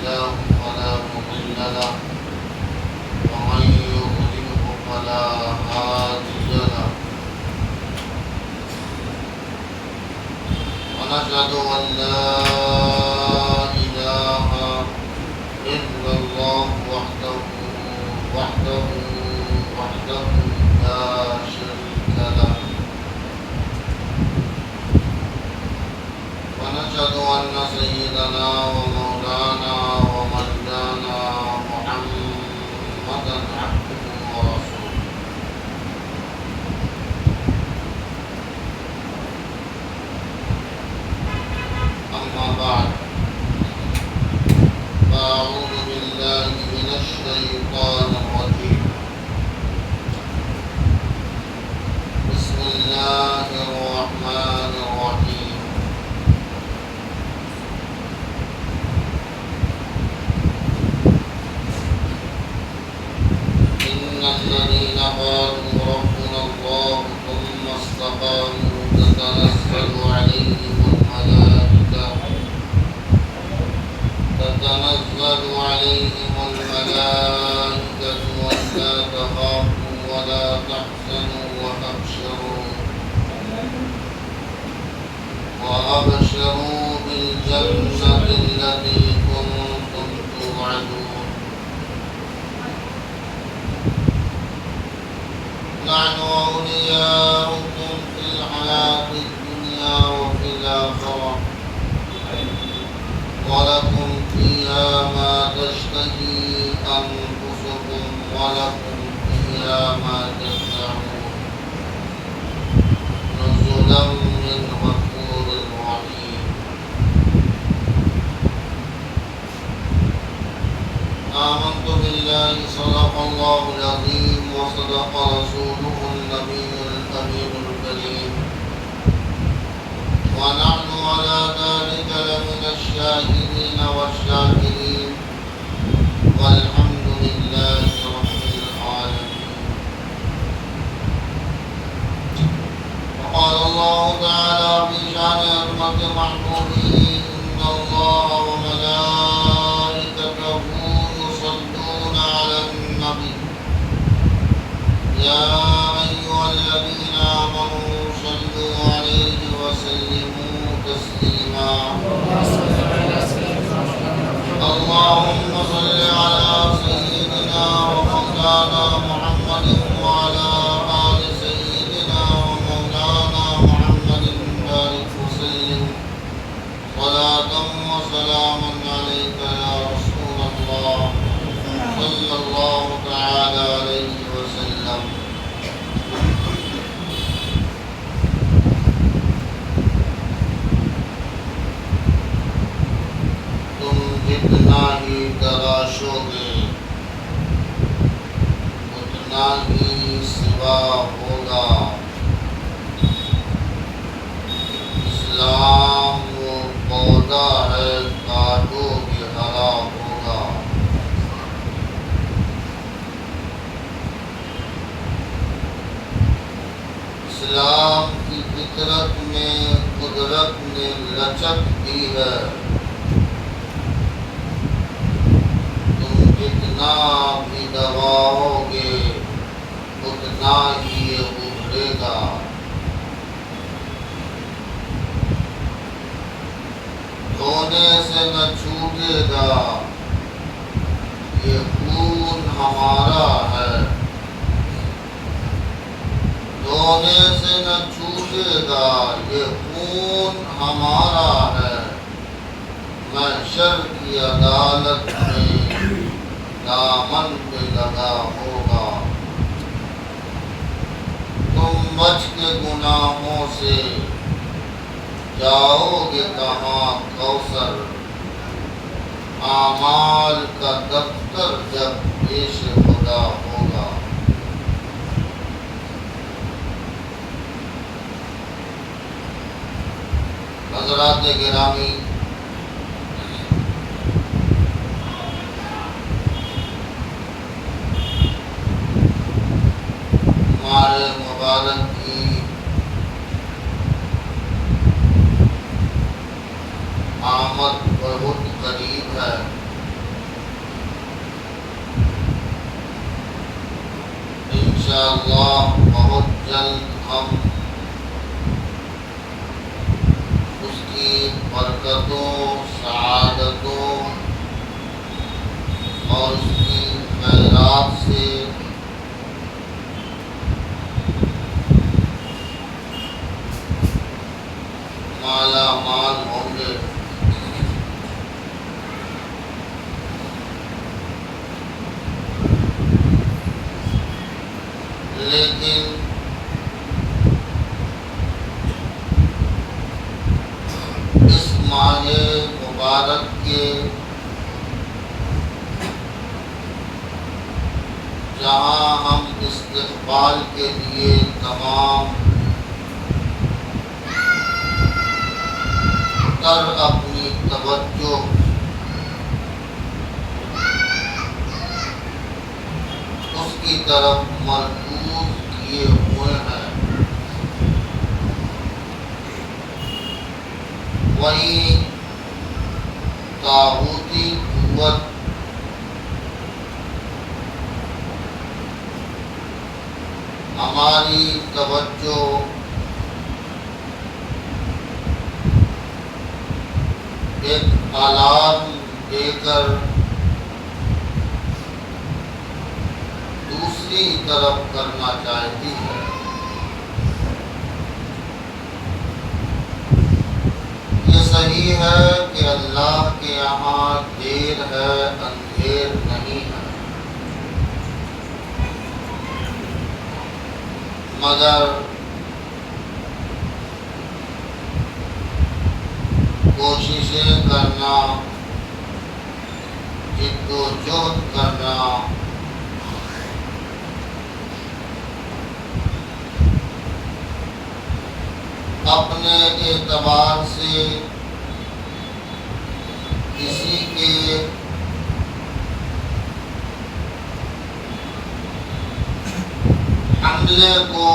الله فلا مضل له ومن يضلله فلا هادي له ونشهد أن لا إله إلا الله وحده لا شريك له ونشهد أن سيدنا ومولانا ومولانا محمدا عبده ورسوله أما بعد فأعوذ بالله من الشيطان الرجيم بسم الله الرحمن الرحيم إن الذين قالوا ربنا الله ثم استقاموا تتنزل عليهم الملائكة ولا تخافوا ولا تحزنوا وأبشروا بالجنة التي كنتم توعدون نحن أولياؤكم في الحياة الدنيا وفي الآخرة ولكم فيها ما تشتهي أنفسكم ولكم فيها ما تدعون نزلا من غفور رحيم آمنت بالله صدق الله العظيم وصدق رسوله النبي الأمين الكريم ونحن على ذلك لمن الشاهدين والشاكرين والحمد لله رب العالمين وقال الله تعالى في شأن حرمة محبوبه إن الله وملائكته يصلون على النبي يا أيها الذين آمنوا صلوا عليه وسلموا تسليما اللهم صل على سيدنا ومولانا محمد وعلى آل سيدنا ومولانا محمد بارك وسلم صلاة وسلاما عليك يا رسول الله صلى الله تعالى عليه وسلم جتنا ہی تراشو گے اتنا ہی سوا ہوگا اسلام وہ پودا ہے کاٹو گے ہرا ہوگا اسلام کی فطرت میں قدرت نے لچک دی ہے جتنا بھی دباؤ گے اتنا ہی یہ ابھرے گا دھونے سے نہ چھوٹے گا یہ خون ہمارا ہے دھونے سے نہ چھوٹے گا یہ خون ہمارا ہے محشر کی عدالت میں دامن پہ لگا ہوگا تم بچ کے گناہوں سے جاؤ گے کہاں کوثر اعمال کا دفتر جب پیش خدا ہوگا حضرات گرامی ہمارے مبارک کی آمد بہت قریب ہے انشاءاللہ بہت جلد ہم اس کی برکتوں، سعادتوں اور اس کی خیرات سے مالا مال ہوں گے۔ لیکن اس ماہ مبارک کے جہاں ہم استقبال کے لیے تمام تر اپنی توجہ اس کی طرف مرکوز کیے ہوئے ہیں، وہیں طاغوتی قوت ہماری توجہ ایک الارم دے کر دوسری طرف کرنا چاہتی ہے۔ یہ صحیح ہے کہ اللہ کے یہاں دیر ہے، اندھیر نہیں ہے، مگر کوششیں کرنا، جد و جہد کرنا، اپنے اعتبار سے کسی کے حملے کو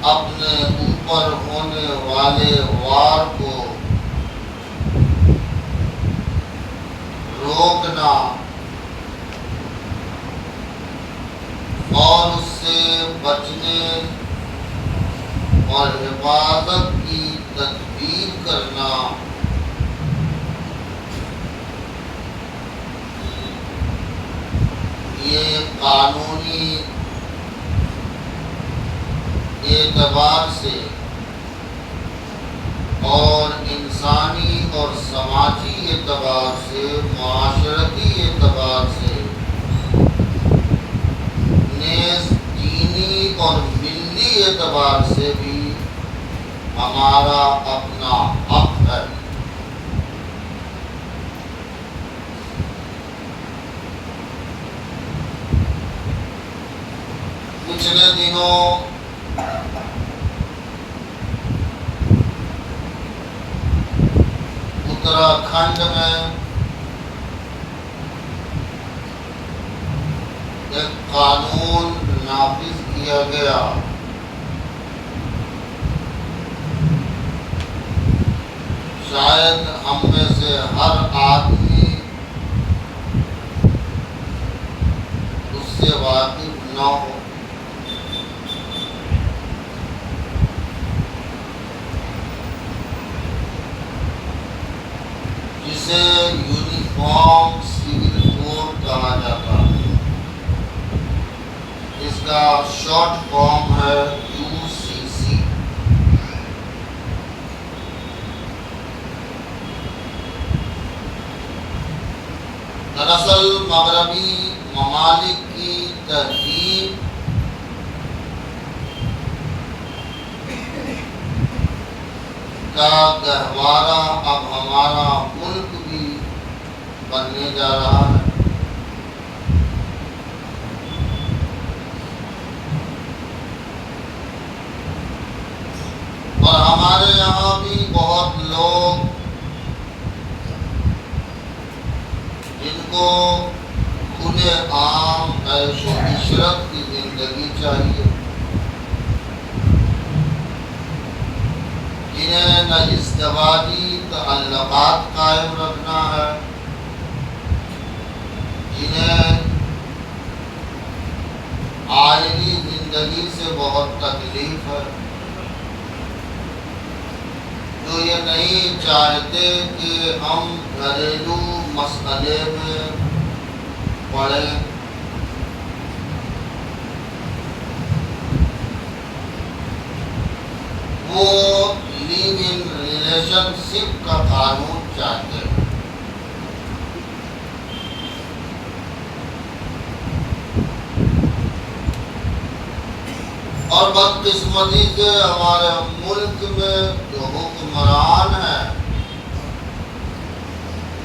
اپنے اوپر ہونے والے وار کو روکنا اور اس سے بچنے اور حفاظت کی تدبیر کرنا یہ قانونی اعتبار سے اور انسانی اور سماجی اعتبار سے، معاشرتی اعتبار سے، نیز دینی اور ملی اعتبار سے بھی ہمارا اپنا حق ہے۔ پچھلے دنوں اتراکھنڈ میں ایک قانون نافذ کیا گیا شاید ہم میں سے ہر آدمی اس سے واقف نہ ہو، جسے یونیفارم سول کوڈ کہا جاتا ہے۔ اس کا شارٹ فارم ہے UCC۔ دراصل مغربی ممالک کی تہذیب کا گہوارہ اب ہمارا ملک بھی بننے جا رہا ہے۔ اور ہمارے یہاں بھی بہت لوگ جن کو کھلے عام عیش و عشرت کی زندگی چاہیے، جنہیں نہ ازدواجی تعلقات قائم رکھنا ہے جنہیں آئینی زندگی سے بہت تکلیف ہے، جو یہ نہیں چاہتے کہ ہم گھریلو مسئلے میں پڑیں، وہ لیو ان ریلیشن شپ کا قانون چاہتے ہیں۔ اور بدقسمتی سے ہمارے ملک میں جو حکمران ہیں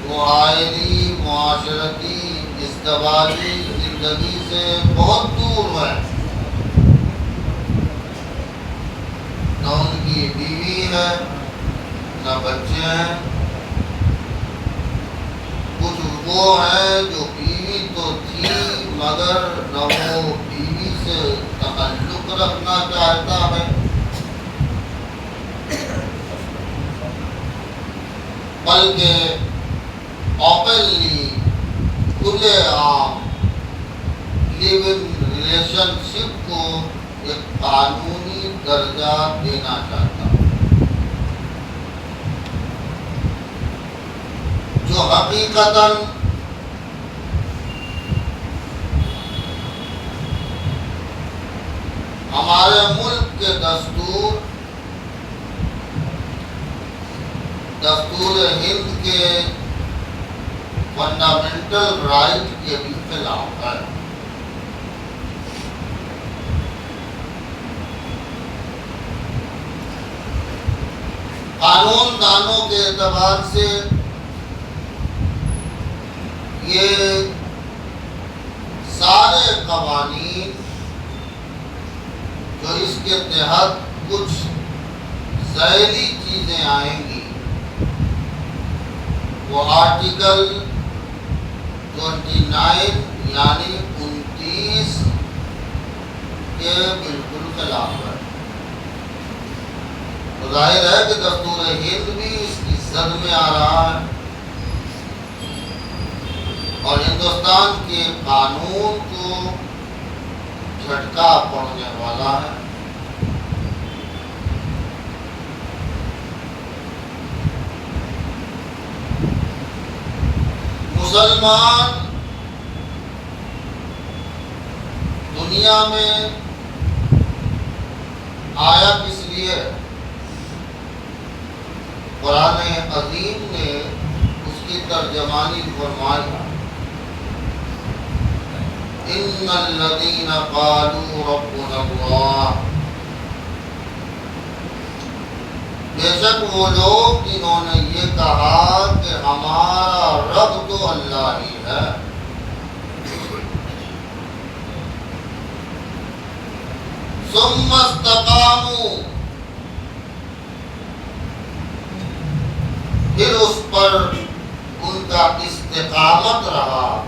وہ آئینی معاشرتی ازدواجی زندگی سے بہت دور ہیں۔ نہ ان کی بیوی ہے، نہ بچے ہیں۔ کچھ وہ ہیں جو بیوی تو تھی مگر نہ وہ بیوی سے تعلق رکھنا چاہتا ہے، بلکہ اوپنلی کھلے عام لیو ان ریلیشن شپ کو ایک قانونی درجہ دینا چاہتا ہے، جو حقیقتاً ہمارے ملک کے دستور ہند کے فنڈامنٹل رائٹ کے بھی خلاف ہے۔ قانون دانوں کے اعتبار سے یہ سارے قوانین جو اس کے تحت کچھ ذیلی چیزیں آئیں گی وہ آرٹیکل 29 یعنی 29 کے بالکل خلاف ہے۔ تو ظاہر ہے کہ دستور ہند بھی اس کی زد میں آ رہا ہے اور ہندوستان کے قانون کو جھٹکا پڑنے والا ہے۔ مسلمان دنیا میں آیا کس لیے؟ قرآن عظیم نے اس کی ترجمانی فرمائی، ان الذین قالوا ربنا اللہ، بے شک وہ لوگ جنہوں نے یہ کہا کہ ہمارا رب تو اللہ ہی ہے، ثم استقاموا، پھر اس پر ان کا استقامت رہا،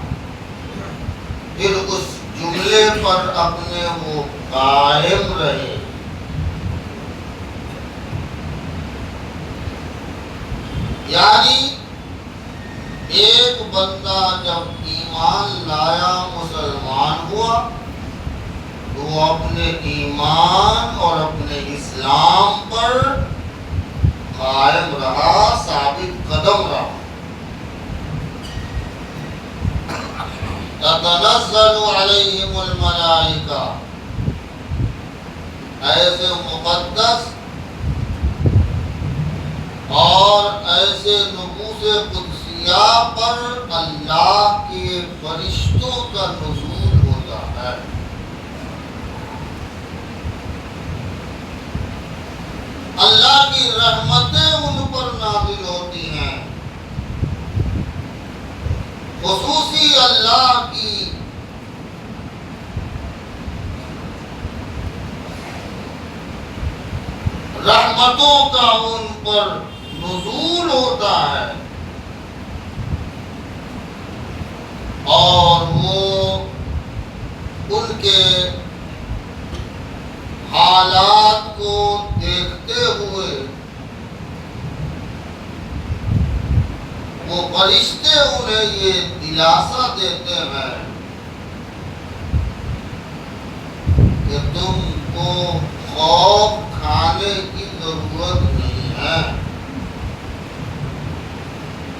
پھر اس جملے پر اپنے وہ قائم رہے۔ یعنی ایک بندہ جب ایمان لایا، مسلمان ہوا، تو وہ اپنے ایمان اور اپنے اسلام پر قائم رہا، ثابت قدم رہا۔ تتنزل علیہم الملائکہ، ایسے مقدس اور ایسے نفوس قدسیہ پر اللہ کے فرشتوں کا نزول ہوتا ہے۔ اللہ کی رحمتیں ان پر نازل ہوتی ہیں، خصوصی اللہ کی رحمتوں کا ان پر نزول ہوتا ہے، اور وہ ان کے حالات کو دیکھتے ہوئے وہ فرشتے انہیں یہ دلاسا دیتے ہیں کہ تم کو خوف کھانے کی ضرورت نہیں ہے،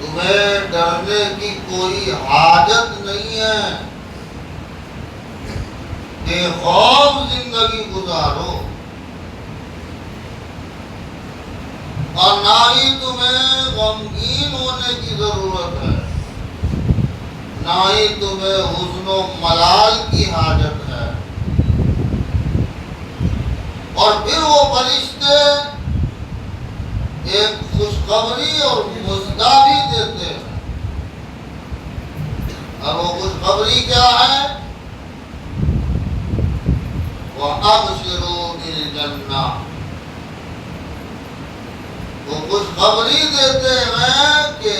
تمہیں ڈرنے کی کوئی حاجت نہیں ہے، بے خوف زندگی گزارو، اور نہ ہی تمہیں غمگین ہونے کی ضرورت ہے، نہ ہی تمہیں حزن و ملال کی حاجت ہے۔ اور پھر وہ فرشتے ایک خوشخبری اور مژدہ بھی دیتے ہیں، اور وہ خوشخبری کیا ہے؟ وَأَبْشِرُوا بِالْجَنَّةِ، وہ خوشخبری دیتے ہیں کہ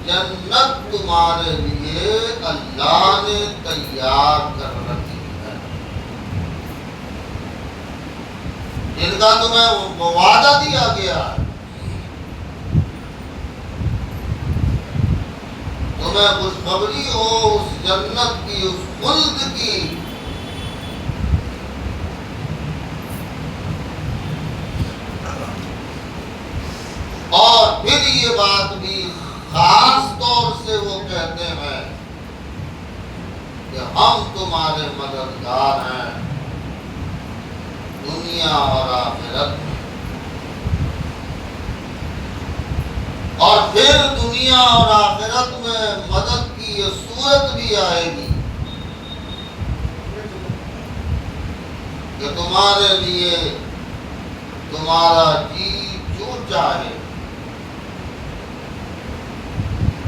جنت تمہارے لیے اللہ نے تیار کر رکھی ہے، جن کا تمہیں وعدہ دیا گیا ہے، تمہیں خوشخبری ہو اس جنت کی، اس خلد کی۔ اور پھر یہ بات بھی خاص طور سے وہ کہتے ہیں کہ ہم تمہارے مددگار ہیں دنیا اور آخرت میں۔ اور پھر دنیا اور آخرت میں مدد کی یہ صورت بھی آئے گی کہ تمہارے لیے تمہارا جی جو چاہے،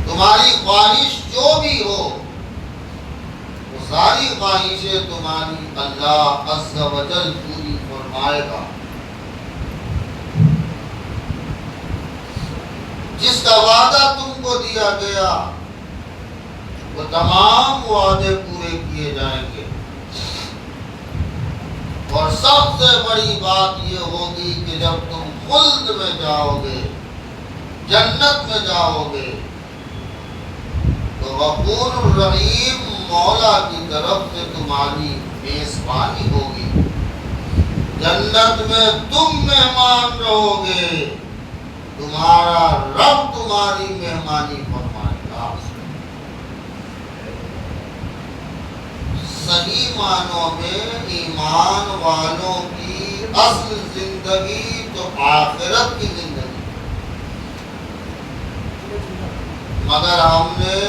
تمہاری خواہش جو بھی ہو، وہ ساری خواہشیں تمہاری اللہ عز و جل پوری فرمائے گا۔ جس کا وعدہ تم کو دیا گیا وہ تمام وعدے پورے کیے جائیں گے، اور سب سے بڑی بات یہ ہوگی کہ جب تم خلد میں جاؤ گے، جنت میں جاؤ گے، تو غفور الرحیم مولا کی طرف سے تمہاری میزبانی ہوگی، جنت میں تم مہمان رہو گے، تمہارا رب تمہاری مہمانی فرمائے گا۔ صحیح معنوں میں ایمان والوں کی اصل زندگی تو آخرت کی زندگی، مگر ہم نے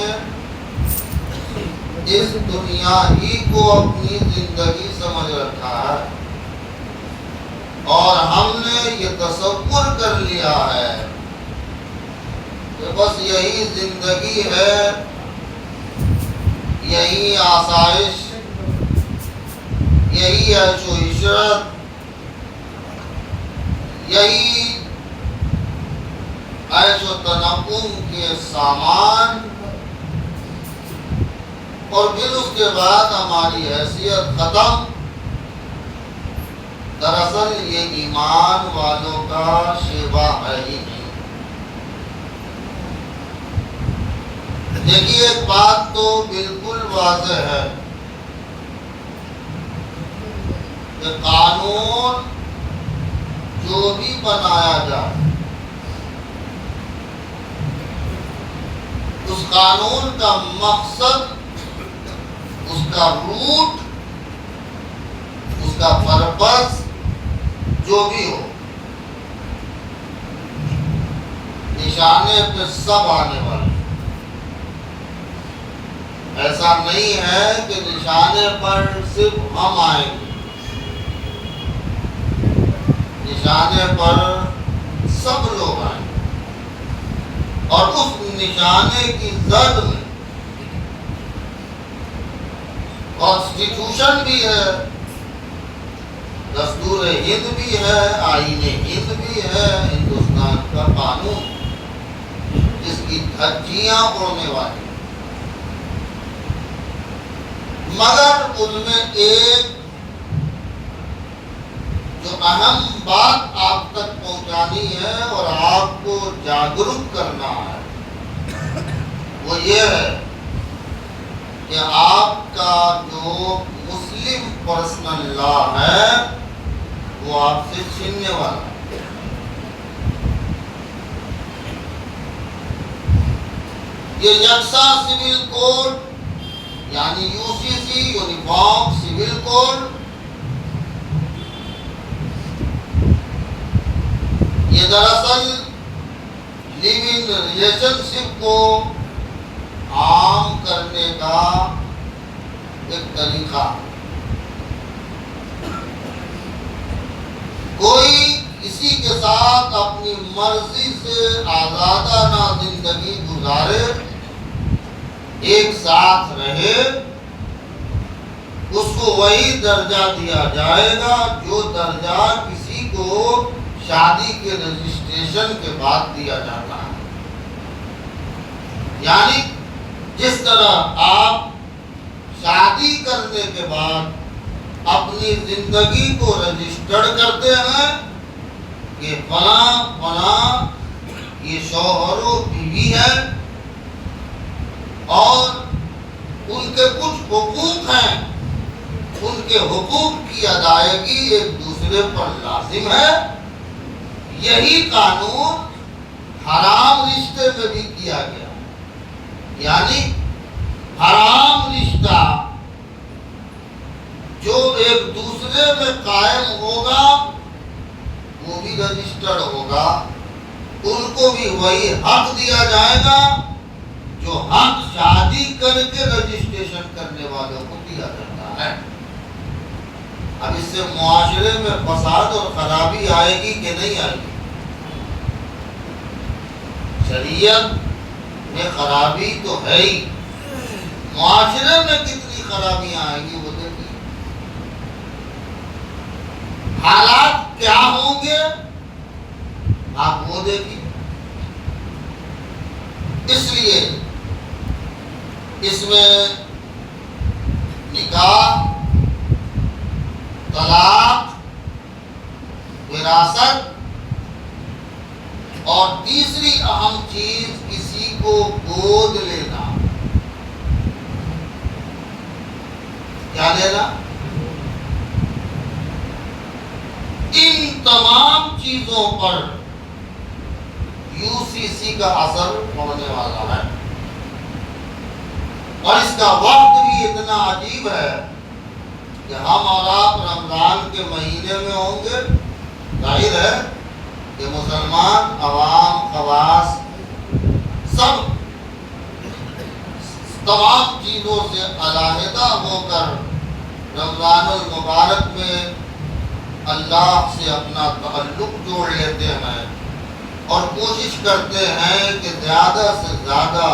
اس دنیا ہی کو اپنی زندگی سمجھ رکھا ہے، اور ہم نے یہ تصور کر لیا ہے کہ بس یہی زندگی ہے، یہی آسائش، یہی عیش و عشرت، یہی عیش و تنعم کے سامان، اور پھر اس کے بعد ہماری حیثیت ختم۔ دراصل یہ ایمان والوں کا شیوا ہے ہی نہیں۔ دیکھیے ایک بات تو بالکل واضح ہے کہ قانون جو بھی بنایا جائے، اس قانون کا مقصد، اس کا روٹ، اس کا پرپس جو بھی ہو، نشانے پہ سب آنے والے۔ ایسا نہیں ہے کہ نشانے پر صرف ہم آئیں گے، نشانے پر سب لوگ آئیں گے، اور اس نشانے کی زد میں کانسٹیٹیوشن بھی ہے، دستور ہند بھی ہے، آئین ہند بھی ہے، ہندوستان کا قانون جس کی دھجیاں اڑنے والی، مگر ان میں ایک جو اہم بات آپ تک پہنچانی ہے اور آپ کو جاگرک کرنا ہے، وہ یہ ہے کہ آپ کا جو مسلم پرسنل لا ہے وہ آپ سے چھیننے والا ہے۔ یہ یکساں سول کوڈ یعنی UCC یونیفارم سول کوڈ، یہ دراصل لیونگ ریلیشن شپ کو عام کرنے کا ایک طریقہ۔ کوئی کسی کے ساتھ اپنی مرضی سے آزادانہ زندگی گزارے، ایک ساتھ رہے، اس کو وہی درجہ دیا جائے گا جو درجہ کسی کو شادی کے رجسٹریشن کے بعد دیا جاتا ہے۔ یعنی جس طرح آپ شادی کرنے کے بعد اپنی زندگی کو رجسٹرڈ کرتے ہیں کہ فلاں فلاں یہ شوہر و بیوی ہے اور ان کے کچھ حقوق ہیں، ان کے حقوق کی ادائیگی ایک دوسرے پر لازم ہے، یہی قانون حرام رشتے میں بھی کیا گیا۔ یعنی حرام رشتہ جو ایک دوسرے میں قائم ہوگا وہ بھی رجسٹرڈ ہوگا، ان کو بھی وہی حق دیا جائے گا جو حق شادی کر کے رجسٹریشن کرنے والوں کو دیا جاتا ہے۔ اب اس سے معاشرے میں فساد اور خرابی آئے گی کہ نہیں آئے گی؟ شریعت میں خرابی تو ہے ہی، معاشرے میں کتنی خرابیاں آئیں گی وہ دیکھیے۔ حالات کیا ہوں گے آپ وہ دیکھیے۔ اس لیے اس میں نکاح، طلاق، وراثت اور تیسری اہم چیز کسی کو گود لینا۔ کیا لینا؟ ان تمام چیزوں پر UCC کا اثر ہونے والا ہے، اور اس کا وقت بھی اتنا عجیب ہے کہ ہم اور آپ رمضان کے مہینے میں ہوں گے، ظاہر ہے کہ مسلمان عوام خواص سب تمام چیزوں سے علیحدہ ہو کر رمضان المبارک میں اللہ سے اپنا تعلق جوڑ لیتے ہیں اور کوشش کرتے ہیں کہ زیادہ سے زیادہ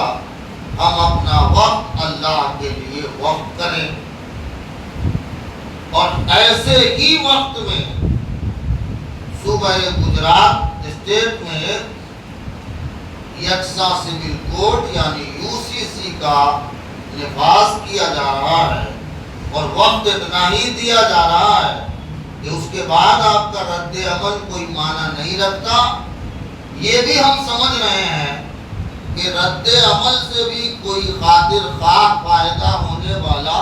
ہم اپنا وقت اللہ کے لیے وقف کریں، اور ایسے ہی وقت میں صوبہ گجرات اسٹیٹ میں یکساں سول کوڈ یعنی UCC کا نفاذ کیا جا رہا ہے، اور وقت اتنا ہی دیا جا رہا ہے کہ اس کے بعد آپ کا رد عمل کوئی معنی نہیں رکھتا۔ یہ بھی ہم سمجھ رہے ہیں کہ رد عمل سے بھی کوئی خاطر خواہ فائدہ ہونے والا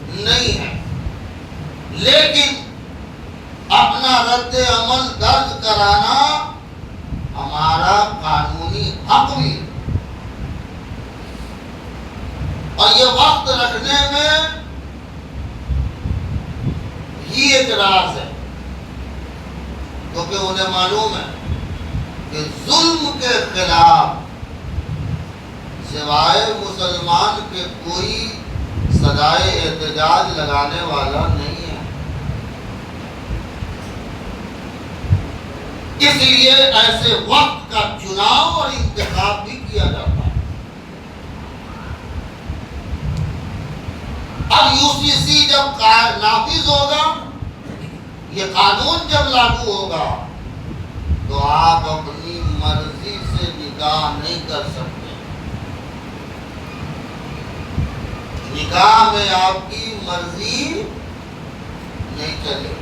نہیں ہے، لیکن اپنا رد عمل درج کرانا ہمارا قانونی حق بھی، اور یہ وقت رکھنے میں ہی اعتراض ہے، کیونکہ انہیں معلوم ہے کہ ظلم کے خلاف سوائے مسلمان کے کوئی صدائے احتجاج لگانے والا نہیں ہے۔ اس لیے ایسے وقت کا چناؤ اور انتخاب بھی کیا جاتا ہے۔ اب UCC جب نافذ ہوگا، یہ قانون جب لاگو ہوگا، تو آپ اپنی مرضی سے نکاح نہیں کر سکتے۔ نکاح میں آپ کی مرضی نہیں چلے۔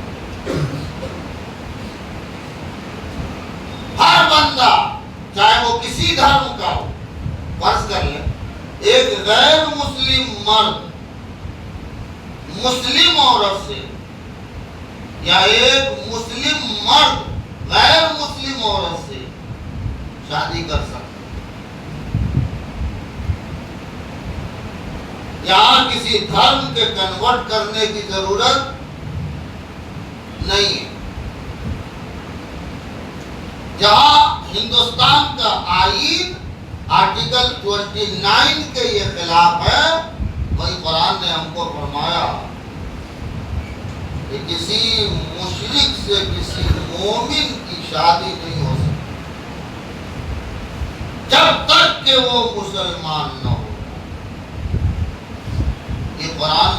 ہر بندہ چاہے وہ کسی دھرم کا ہو، فرض کر لیں ایک غیر مسلم مرد مسلم عورت سے یا ایک مسلم مرد غیر مسلم عورت سے شادی کر سکتا ہے۔ یہاں کسی دھرم کے کنورٹ کرنے کی ضرورت نہیں ہے۔ جہاں ہندوستان کا آئین آرٹیکل 29 کے یہ خلاف ہے، وہی قرآن نے ہم کو فرمایا کہ کسی مشرک سے کسی مومن کی شادی نہیں ہو سکتی جب تک کہ وہ مسلمان نہ ہو۔ یہ قرآن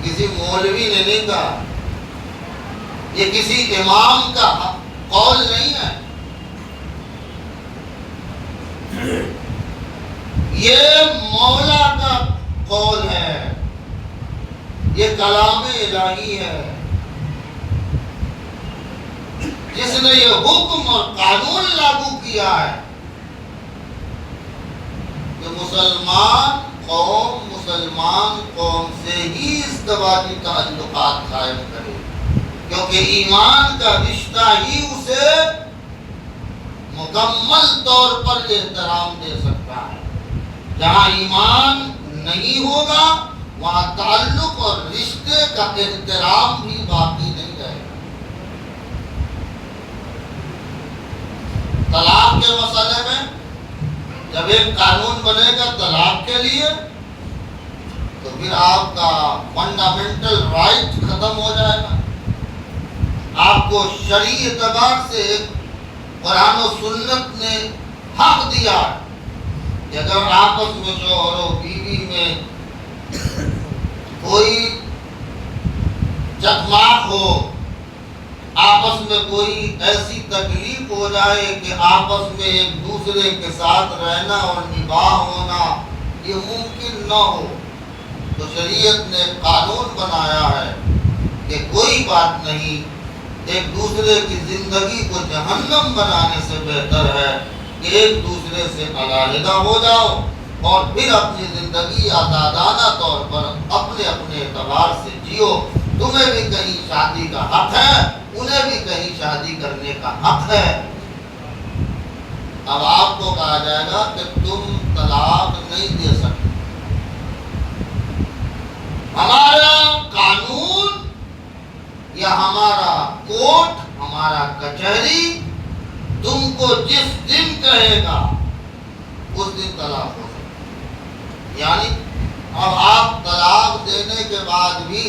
کسی مولوی نے نہیں کہا، یہ کسی امام کا قول نہیں ہے، یہ مولا کا قول ہے، یہ کلام الہی ہے، جس نے یہ حکم اور قانون لاگو کیا ہے کہ مسلمان قوم سے ہی ازدواجی تعلقات قائم کرے، کیونکہ ایمان کا رشتہ ہی اسے مکمل طور پر احترام دے سکتا ہے۔ جہاں ایمان نہیں ہوگا وہاں تعلق اور رشتے کا احترام بھی باقی نہیں رہے گا۔ طلاق کے مسئلے میں جب ایک قانون بنے گا طلاق کے لیے تو پھر آپ کا فنڈامنٹل رائٹ ختم ہو جائے گا۔ آپ کو شرعی اعتبار سے ایک قرآن و سنت نے حق دیا کہ اگر آپس میں شوہر و بیوی میں کوئی چکماک ہو، آپس میں کوئی ایسی تکلیف ہو جائے کہ آپس میں ایک دوسرے کے ساتھ رہنا اور نباہ ہونا یہ ممکن نہ ہو، تو شریعت نے قانون بنایا ہے کہ کوئی بات نہیں، ایک دوسرے کی زندگی کو جہنم بنانے سے بہتر ہے کہ ایک دوسرے سے علیحدہ ہو جاؤ اور پھر اپنی زندگی آزادانہ طور پر اپنے اپنے اعتبار سے جیو۔ تمہیں بھی کہیں شادی کا حق ہے، انہیں بھی کہیں شادی کرنے کا حق ہے۔ اب آپ کو کہا جائے گا کہ تم طلاق نہیں دے سکتے، ہمارا قانون یا ہمارا کورٹ، ہمارا کچہری تم کو جس دن کہے گا اس دن طلاق ہو سکتی۔ یعنی اب آپ طلاق دینے کے بعد بھی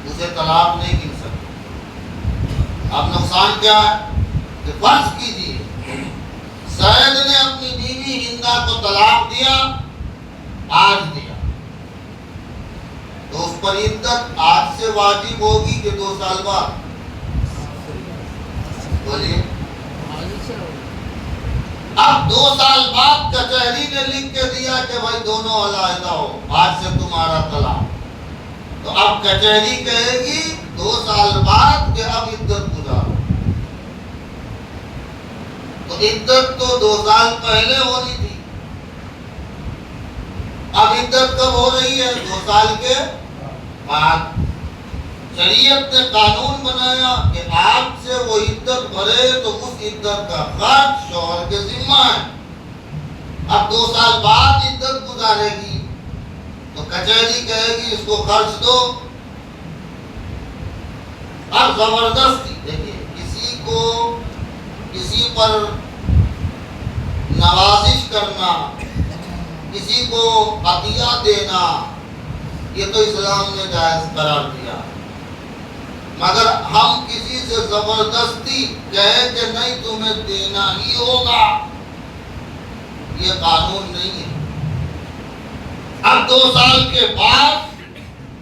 اسے طلاق نہیں گر سکتے۔ اب نقصان کیا ہے کہ فرض کیجیے سید نے اپنی بیوی ہندا کو طلاق دیا، آج دیا، تو اس پر عدت آج سے واجب ہوگی کہ 2 سال بعد؟ بولیے۔ اب 2 سال بعد کچہری نے لکھ کے دیا کہ بھائی دونوں علیحدہ ہو، آج سے تمہارا طلاق، تو اب کچہری کہے گی 2 سال بعد کہ اب عدت گزارو، تو عدت تو 2 سال پہلے ہونی تھی، اب عدت کب ہو رہی ہے؟ 2 سال کے بعد۔ شریعت نے قانون بنایا کہ آج سے وہ عدت بھرے تو اس عدت کا خرچ شوہر کے ذمہ ہے۔ اب 2 سال بعد عدت گزارے گی تو کچہری کہے گی اس کو خرچ دو۔ اب زبردستی دیکھیے، کسی پر نوازش کرنا، کسی کو عطیہ دینا، یہ تو اسلام نے جائز قرار دیا، مگر ہم کسی سے زبردستی کہے کہ نہیں تمہیں دینا ہی ہوگا، یہ قانون نہیں ہے۔ اب 2 سال کے بعد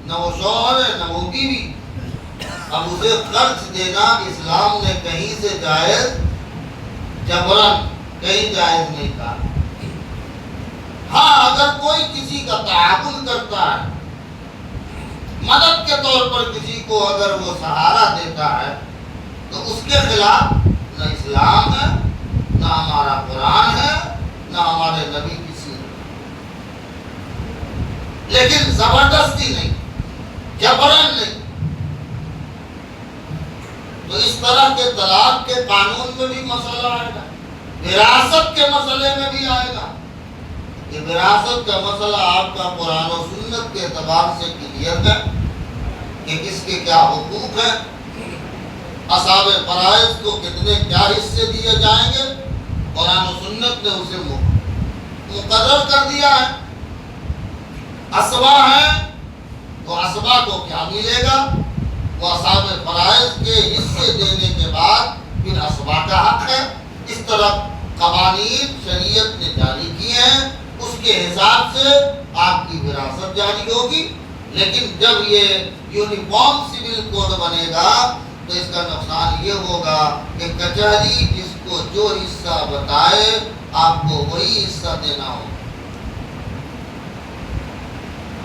نہ وہ شوہر ہے نہ وہ بیوی، اب اسے خرچ دینا اسلام نے کہیں سے جائز جبرن کہیں جائز نہیں کہا۔ ہاں اگر کوئی کسی کا تعاون کرتا ہے، مدد کے طور پر کسی کو اگر وہ سہارا دیتا ہے تو اس کے خلاف نہ اسلام ہے، نہ ہمارا قرآن ہے، نہ ہمارے نبی کی سیرت، لیکن زبردستی نہیں، جبرن نہیں۔ تو اس طرح کے طلاق کے قانون میں بھی مسئلہ آئے گا، وراثت کے مسئلے میں بھی آئے گا۔ یہ وراثت کا مسئلہ آپ کا قرآن و سنت کے اعتبار سے کلیئر ہے کہ کس کے کیا حقوق ہیں، اصحاب فرائض کو کتنے کیا حصے دیے جائیں گے، قرآن و سنت نے اسے مقرر کر دیا ہے۔ اسبا ہیں تو اسبا کو کیا ملے گا، وہ اصحاب فرائض کے حصے دینے کے بعد پھر اسبا کا حق ہے۔ اس طرح قوانین شریعت نے جاری کیے ہیں، اس کے حساب سے آپ کی وراثت جاری ہوگی۔ لیکن جب یہ یونیفارم سول کوڈ بنے گا تو اس کا نقصان یہ ہوگا کہ کچہری جس کو جو حصہ بتائے آپ کو وہی حصہ دینا ہوگا،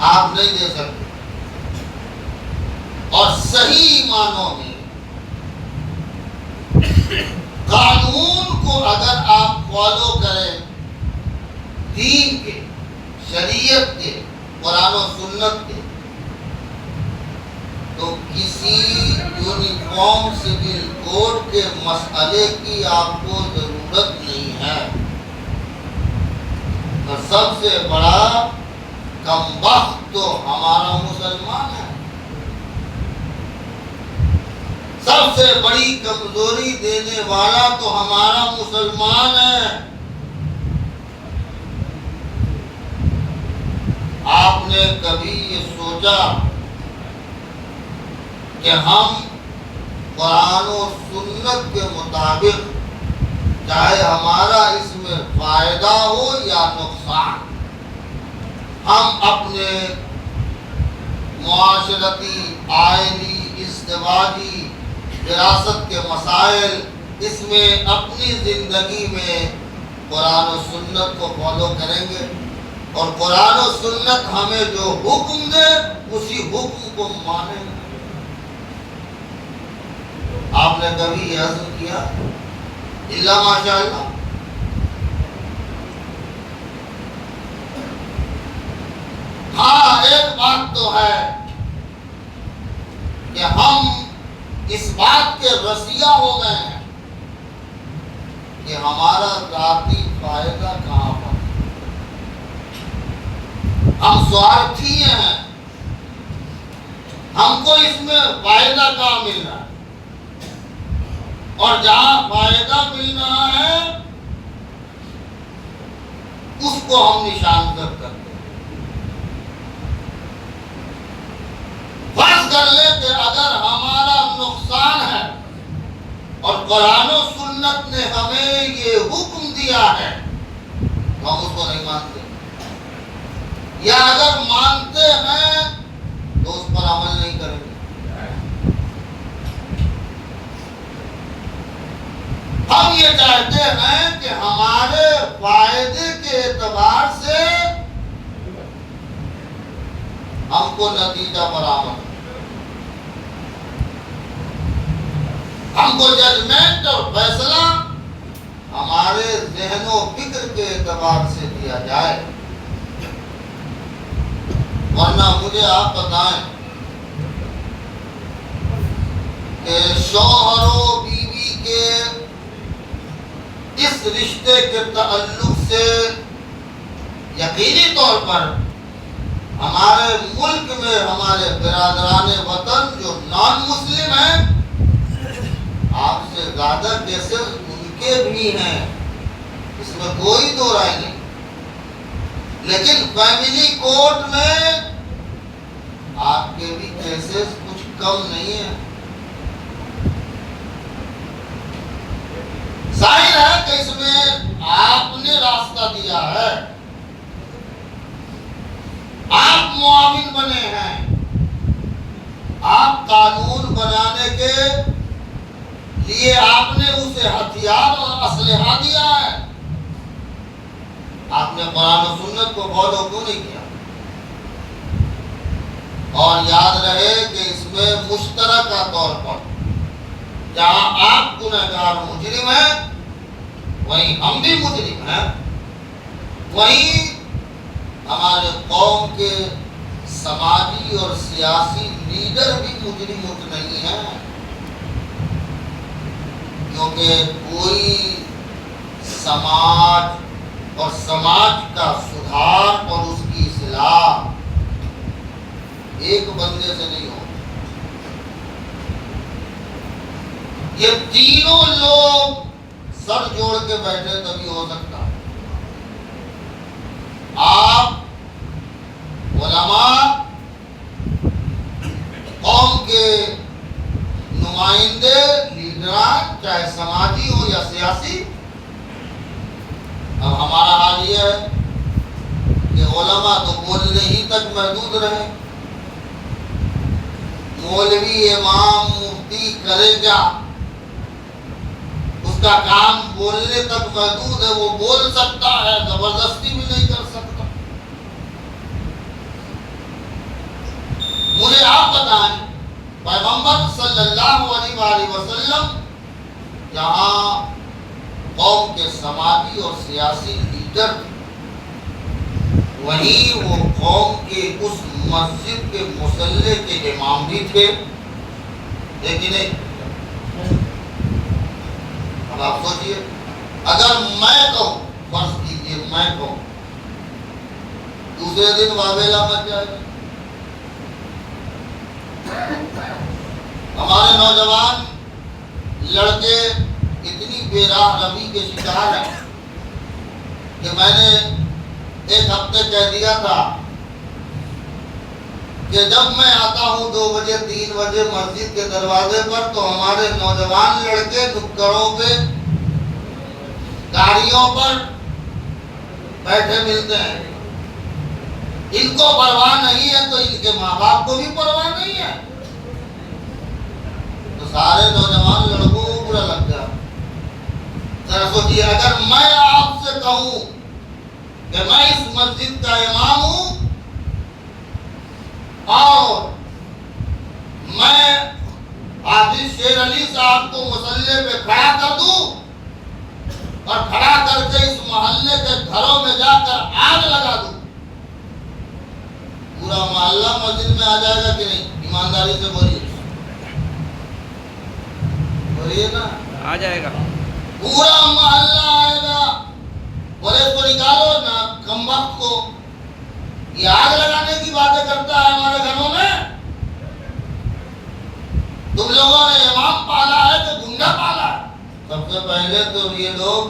آپ نہیں دے سکتے۔ اور صحیح معنوں میں قانون کو اگر آپ فالو کریں، دین کے، شریعت کے، قرآن و سنت کے، تو کسی یونیفارم سول کوڈ کے مسئلے کی آپ کو ضرورت نہیں ہے۔ اور سب سے بڑا کمبخت تو ہمارا مسلمان ہے، سب سے بڑی کمزوری دینے والا تو ہمارا مسلمان ہے۔ آپ نے کبھی یہ سوچا کہ ہم قرآن و سنت کے مطابق، چاہے ہمارا اس میں فائدہ ہو یا نقصان، ہم اپنے معاشرتی، آئینی، ازدواجی، وراثت کے مسائل، اس میں اپنی زندگی میں قرآن و سنت کو فالو کریں گے، اور قرآن و سنت ہمیں جو حکم دے اسی حکم کو مانیں گے۔ آپ نے کبھی یہ عزم کیا؟ اللہ ماشاء اللہ۔ ہاں، ایک بات تو ہے کہ ہم اس بات کے رسیا ہو گئے ہیں کہ ہمارا ذاتی فائدہ کہاں پر، ہم سوارتھی ہیں، ہم کو اس میں فائدہ کہاں مل رہا ہے، اور جہاں فائدہ مل رہا ہے اس کو ہم نشاندہ کرتے ہیں۔ فرض کر لیں کہ اگر ہمارا نقصان ہے اور قرآن و سنت نے ہمیں یہ حکم دیا ہے تو ہم اس کو نہیں مانتے، یا اگر مانتے ہیں تو اس پر عمل نہیں کریں گے۔ ہم یہ چاہتے ہیں کہ ہمارے فائدے کے اعتبار سے ہم کو نتیجہ برآمد ہو، ہم کو ججمنٹ اور فیصلہ ہمارے ذہن و فکر کے اعتبار سے دیا جائے۔ ورنہ مجھے آپ بتائیں کہ شوہر و بیوی کے اس رشتے کے تعلق سے یقینی طور پر ہمارے ملک میں ہمارے برادران وطن جو نان مسلم ہیں، آپ سے زیادہ کیسز ان کے بھی ہیں، اس میں کوئی دو رائے نہیں، لیکن فیملی کورٹ میں آپ کے بھی کیسز کچھ کم نہیں ہیں۔ ظاہر ہے کہ اس میں آپ نے راستہ دیا ہے، آپ معاون بنے ہیں، آپ قانون بنانے کے لیے آپ نے اسے ہتھیار اور اسلحہ دیا ہے، آپ نے قرآن و سنت کو فالو کیوں نہیں کیا؟ اور یاد رہے کہ اس میں مشترکہ طور پر جہاں آپ گنہگار مجرم ہیں وہیں ہم بھی مجرم ہیں، وہیں ہمارے قوم کے سماجی اور سیاسی لیڈر بھی مجرم نہیں ہیں، کیونکہ کوئی سماج اور سماج کا سدھار اور اس کی اصلاح ایک بندے سے نہیں ہو، یہ تینوں لوگ سر جوڑ کے بیٹھے تبھی ہو سکتا۔ آپ علماء، قوم کے نمائندے، لیڈران، چاہے سماجی ہو یا سیاسی۔ اب ہمارا حال یہ ہے کہ علماء تو بولنے ہی تک محدود رہے، مولوی، امام، مفتی کرے کیا؟ اس کا کام بولنے تک محدود ہے، وہ بول سکتا ہے، زبردستی بھی نہیں کر سکتا۔ مجھے آپ بتائیں، پیغمبر صلی اللہ علیہ وآلہ وسلم جہاں قوم کے سماجی اور سیاسی لیڈر تھے، وہیں وہ قوم کے اس مسجد کے مصلی کے امام بھی تھے، لیکن اب آپ سوچئے، اگر میں کہوں، فرض کیجئے میں کہوں، دوسرے دن واویلا مچ جائے گا۔ ہمارے نوجوان لڑکے اتنی بے راہ روی کے شکار ہیں کہ میں نے ایک ہفتے کہہ دیا تھا کہ جب میں آتا ہوں 2 بجے 3 بجے مسجد کے دروازے پر تو ہمارے نوجوان لڑکے نکڑوں پہ، گاڑیوں پر بیٹھے ملتے ہیں۔ ان کو پرواہ نہیں ہے تو ان کے ماں باپ کو بھی پرواہ نہیں ہے، تو سارے نوجوان لڑکوں کو برا لگ گیا۔ ذرا سوچیے، اگر میں آپ سے کہوں کہ میں اس مسجد کا امام ہوں اور میں حافظ شیر علی صاحب کو مصلی پہ کھڑا کر دوں اور کھڑا کر کے اس محلے کے گھروں میں جا کر آگ لگا دوں، پورا محلہ مسجد میں آ جائے گا کہ نہیں؟ ایمانداری سے بولیے، بولیے نا، آ جائے گا، پورا محلہ آئے گا۔ بولے اس کو نکالو نا، کم وقت کو یہ آگ لگانے کی باتیں کرتا ہے ہمارے گھروں میں۔ تم لوگوں نے امام پالا ہے کہ گنڈا پالا ہے؟ سب سے پہلے تو یہ لوگ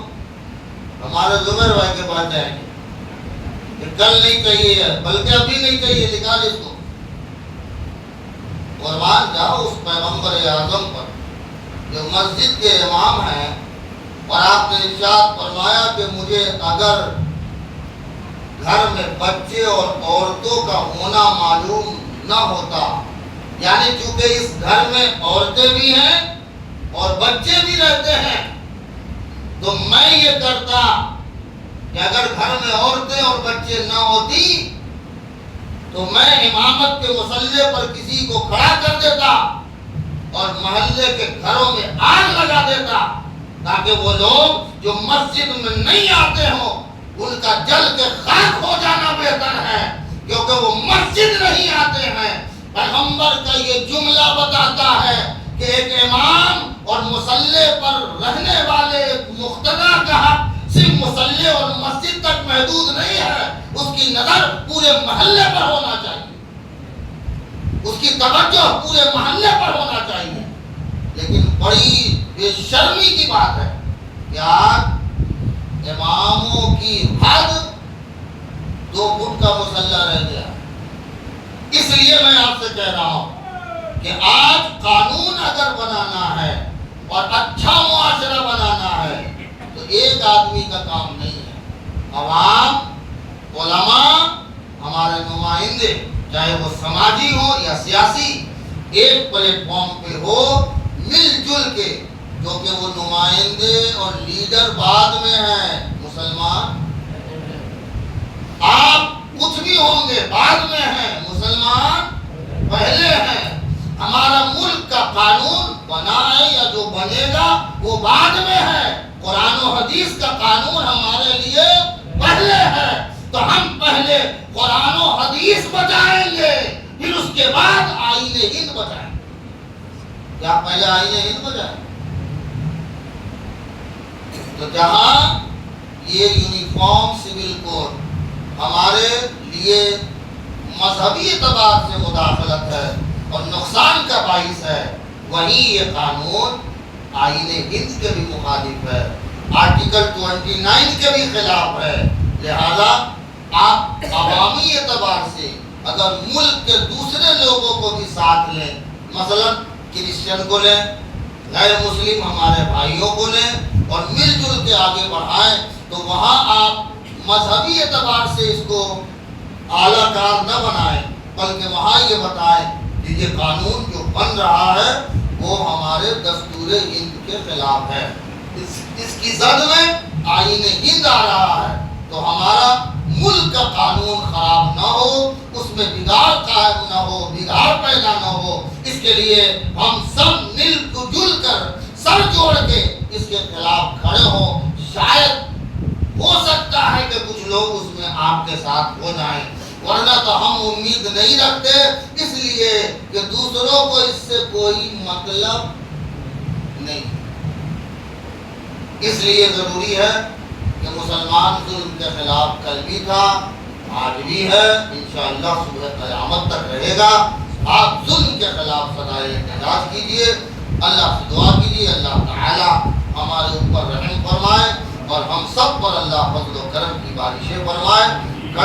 ہمارے زبیر بھائی کے پاس جائیں گے کہ کل نہیں چاہیے، بلکہ ابھی نہیں چاہیے، نکال اس کو۔ قربان جاؤ اس پیغمبر اعظم پر جو مسجد کے امام ہیں، اور آپ نے ارشاد فرمایا کہ مجھے اگر گھر میں بچے اور عورتوں کا ہونا معلوم نہ ہوتا، یعنی چونکہ اس گھر میں عورتیں بھی ہیں اور بچے بھی رہتے ہیں، تو میں یہ کرتا کہ اگر گھر میں عورتیں اور بچے نہ ہوتی تو میں امامت کے مصلی پر کسی کو کھڑا کر دیتا اور محلے کے گھروں میں آگ لگا دیتا، تاکہ وہ لوگ جو مسجد میں نہیں آتے ہوں ان کا جل کے خاک ہو جانا بہتر ہے، کیونکہ وہ مسجد نہیں آتے ہیں۔ پیغمبر کا یہ جملہ بتاتا ہے کہ ایک امام اور مصلی پر رہنے والے ایک مقتدا کا حق صرف مصلی اور مسجد تک محدود نہیں ہے، اس کی نظر پورے محلے پر ہونا چاہیے، اس کی توجہ پورے محلے پر ہونا چاہیے۔ لیکن بڑی بے شرمی کی بات ہے کہ آج اماموں کی حد 2 فٹ کا مصلی رہ گیا۔ اس لیے میں آپ سے کہہ رہا ہوں کہ آج قانون اگر بنانا ہے اور اچھا معاشرہ بنانا ہے تو ایک آدمی کا کام نہیں ہے۔ عوام، علماء، ہمارے نمائندے، چاہے وہ سماجی ہو یا سیاسی، ایک پلیٹ فارم پہ ہو، مل جل کے، جو کہ وہ نمائندے اور لیڈر بعد میں ہیں، مسلمان آپ کچھ بھی ہوں گے بعد میں ہیں، مسلمان پہلے ہیں۔ ہمارا ملک کا قانون بنا ہے یا جو بنے گا وہ بعد میں ہے، قرآن و حدیث کا قانون ہمارے لیے پہلے ہے۔ پہلے قرآن و حدیث بچائیں گے، پھر اس کے بعد آئین ہند بچائیں گے۔ کیا پہلے آئین ہند بچائیں؟ تو جہاں یہ یونیفارم سول کوڈ ہمارے لیے مذہبی اعتبار سے مداخلت ہے اور نقصان کا باعث ہے، وہیں یہ قانون آئین ہند کے بھی مخالف ہے، آرٹیکل 29 کے بھی خلاف ہے۔ لہذا آپ عوامی اعتبار سے اگر ملک کے دوسرے لوگوں کو بھی ساتھ لیں، مثلا کرسچن کو لیں، غیر مسلم ہمارے بھائیوں کو لیں اور مل جل کے آگے بڑھائیں، تو وہاں آپ مذہبی اعتبار سے اس کو اعلیٰ کار نہ بنائیں، بلکہ وہاں یہ بتائیں کہ یہ قانون جو بن رہا ہے وہ ہمارے دستور ہند کے خلاف ہے، اس کی زد میں آئین ہند آ رہا ہے، تو ہمارا ملک کا قانون خراب نہ ہو، اس میں بگاڑ قائم نہ ہو، بگاڑ پیدا نہ ہو، اس کے لیے ہم سب مل جل کر سر جوڑ کے اس کے خلاف کھڑے ہوں۔ شاید ہو سکتا ہے کہ کچھ لوگ اس میں آپ کے ساتھ ہو جائیں، ورنہ تو ہم امید نہیں رکھتے، اس لیے کہ دوسروں کو اس سے کوئی مطلب نہیں۔ اس لیے ضروری ہے کہ مسلمان ظلم کے خلاف کل بھی تھا، آج بھی ہے، انشاءاللہ صبح قیامت تک رہے گا۔ آپ ظلم کے خلاف صدائے احتجاج کیجئے، اللہ سے دعا کیجئے اللہ تعالی ہمارے اوپر رحم فرمائے اور ہم سب پر اللہ فضل و کرم کی بارشیں فرمائے۔